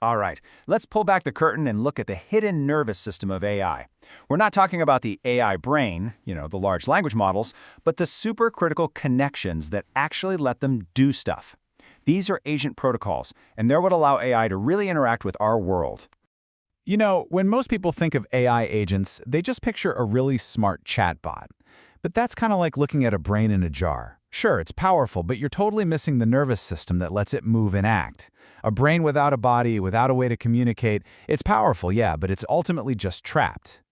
All right, let's pull back the curtain and look at the hidden nervous system of AI. We're not talking about the AI brain, the large language models, but the supercritical connections that actually let them do stuff. These are agent protocols, and they're what allow AI to really interact with our world. When most people think of AI agents, they just picture a really smart chatbot. But that's kind of like looking at a brain in a jar. Sure, it's powerful, but you're totally missing the nervous system that lets it move and act. A brain without a body, without a way to communicate, it's powerful, yeah, but it's ultimately just trapped.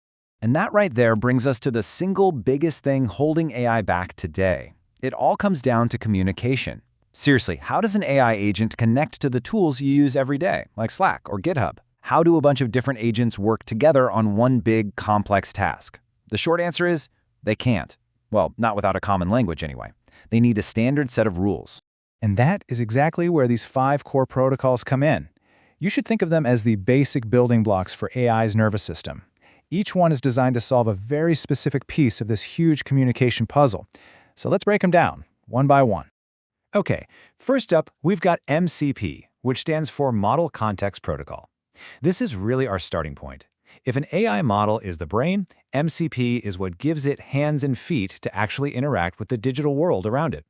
And that right there brings us to the single biggest thing holding AI back today. It all comes down to communication. Seriously, how does an AI agent connect to the tools you use every day, like Slack or GitHub? How do a bunch of different agents work together on one big, complex task? The short answer is, they can't. Well, not without a common language anyway. They need a standard set of rules. And that is exactly where these 5 core protocols come in. You should think of them as the basic building blocks for AI's nervous system. Each one is designed to solve a very specific piece of this huge communication puzzle. So let's break them down, one by one. Okay, first up, we've got MCP, which stands for Model Context Protocol. This is really our starting point. If an AI model is the brain, MCP is what gives it hands and feet to actually interact with the digital world around it.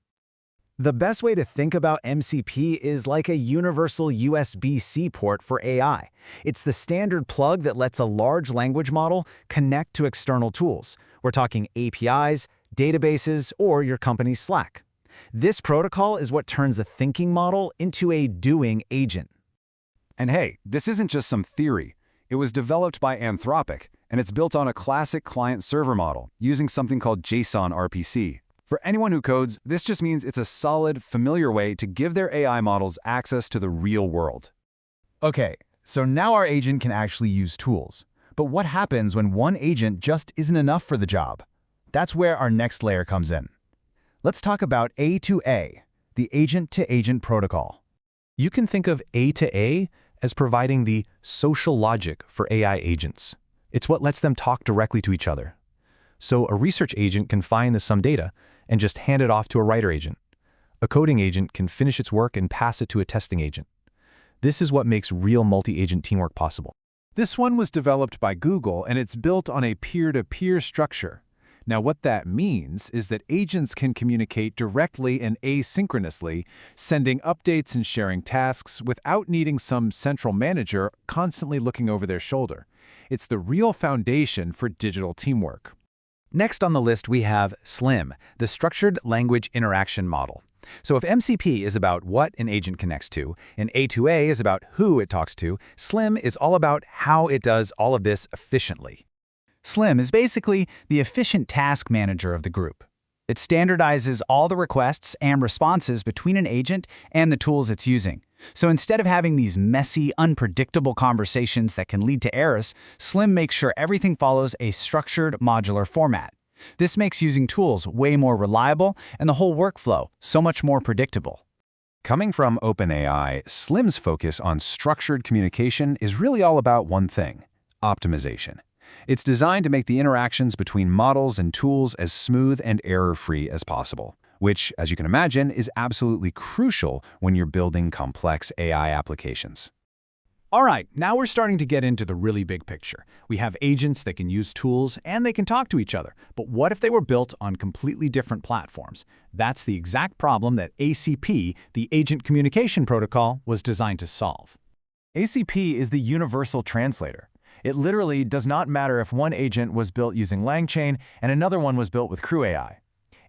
The best way to think about MCP is like a universal USB-C port for AI. It's the standard plug that lets a large language model connect to external tools. We're talking APIs, databases, or your company's Slack. This protocol is what turns a thinking model into a doing agent. And hey, this isn't just some theory. It was developed by Anthropic, and it's built on a classic client-server model using something called JSON RPC. For anyone who codes, this just means it's a solid, familiar way to give their AI models access to the real world. Okay, so now our agent can actually use tools. But what happens when one agent just isn't enough for the job? That's where our next layer comes in. Let's talk about A2A, the agent-to-agent protocol. You can think of A2A as providing the social logic for AI agents. It's what lets them talk directly to each other. So a research agent can find some data and just hand it off to a writer agent. A coding agent can finish its work and pass it to a testing agent. This is what makes real multi-agent teamwork possible. This one was developed by Google, and it's built on a peer-to-peer structure. Now, what that means is that agents can communicate directly and asynchronously, sending updates and sharing tasks without needing some central manager constantly looking over their shoulder. It's the real foundation for digital teamwork. Next on the list, we have SLIM, the Structured Language Interaction Model. So if MCP is about what an agent connects to, and A2A is about who it talks to, SLIM is all about how it does all of this efficiently. SLIM is basically the efficient task manager of the group. It standardizes all the requests and responses between an agent and the tools it's using. So instead of having these messy, unpredictable conversations that can lead to errors, SLIM makes sure everything follows a structured, modular format. This makes using tools way more reliable and the whole workflow so much more predictable. Coming from OpenAI, SLIM's focus on structured communication is really all about one thing: optimization. It's designed to make the interactions between models and tools as smooth and error-free as possible, which, as you can imagine, is absolutely crucial when you're building complex AI applications. All right, now we're starting to get into the really big picture. We have agents that can use tools and they can talk to each other. But what if they were built on completely different platforms? That's the exact problem that ACP, the Agent Communication Protocol, was designed to solve. ACP is the universal translator. It literally does not matter if one agent was built using LangChain and another one was built with Crew AI.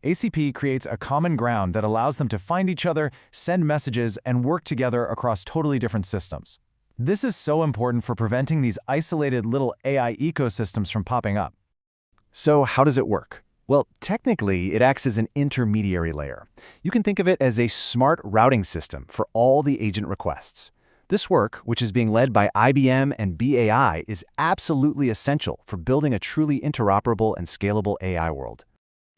ACP creates a common ground that allows them to find each other, send messages, and work together across totally different systems. This is so important for preventing these isolated little AI ecosystems from popping up. So how does it work? Well, technically, it acts as an intermediary layer. You can think of it as a smart routing system for all the agent requests. This work, which is being led by IBM and BAI, is absolutely essential for building a truly interoperable and scalable AI world.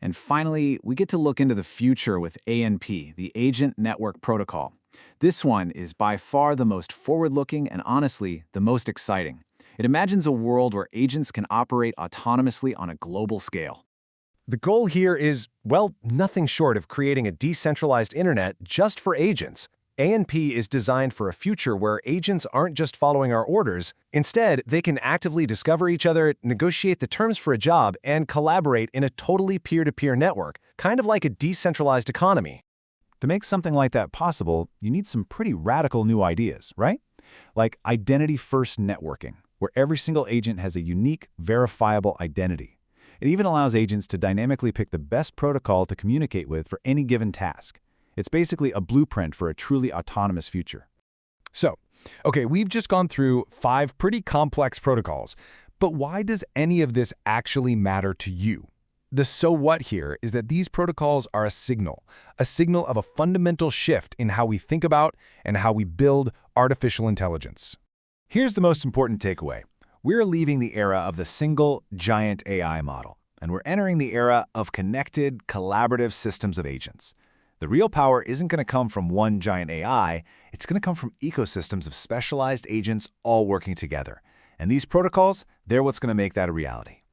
And finally, we get to look into the future with ANP, the Agent Network Protocol. This one is by far the most forward-looking and honestly, the most exciting. It imagines a world where agents can operate autonomously on a global scale. The goal here is, well, nothing short of creating a decentralized internet just for agents. A&P is designed for a future where agents aren't just following our orders. Instead, they can actively discover each other, negotiate the terms for a job, and collaborate in a totally peer-to-peer network, kind of like a decentralized economy. To make something like that possible, you need some pretty radical new ideas, right? Like identity-first networking, where every single agent has a unique, verifiable identity. It even allows agents to dynamically pick the best protocol to communicate with for any given task. It's basically a blueprint for a truly autonomous future. So, okay, we've just gone through 5 pretty complex protocols, but why does any of this actually matter to you? The so what here is that these protocols are a signal of a fundamental shift in how we think about and how we build artificial intelligence. Here's the most important takeaway. We're leaving the era of the single, giant AI model, and we're entering the era of connected, collaborative systems of agents. The real power isn't going to come from one giant AI, it's going to come from ecosystems of specialized agents all working together. And these protocols, they're what's going to make that a reality.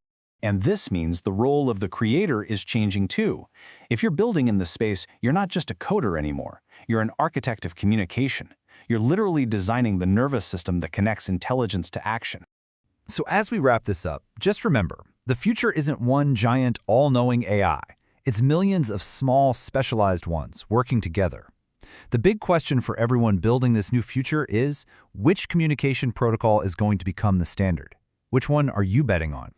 And this means the role of the creator is changing too. If you're building in this space, you're not just a coder anymore. You're an architect of communication. You're literally designing the nervous system that connects intelligence to action. So as we wrap this up, just remember, the future isn't one giant, all-knowing AI. It's millions of small, specialized ones working together. The big question for everyone building this new future is, which communication protocol is going to become the standard? Which one are you betting on?